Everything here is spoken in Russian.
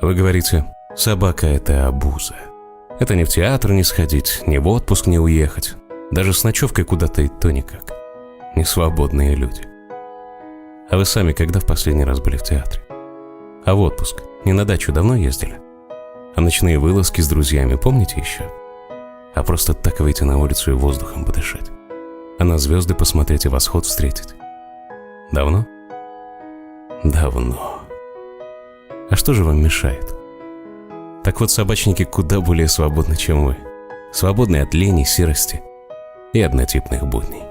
Вы говорите, собака – это обуза. Это ни в театр не сходить, ни в отпуск не уехать. Даже с ночевкой куда-то и то никак. Не свободные люди. А вы сами когда в последний раз были в театре? А в отпуск не на дачу давно ездили? А ночные вылазки с друзьями помните еще? А просто так выйти на улицу и воздухом подышать? А на звезды посмотреть и восход встретить? Давно? Давно. А что же вам мешает? Так вот, собачники куда более свободны, чем вы. Свободны от лени, серости и однотипных будней.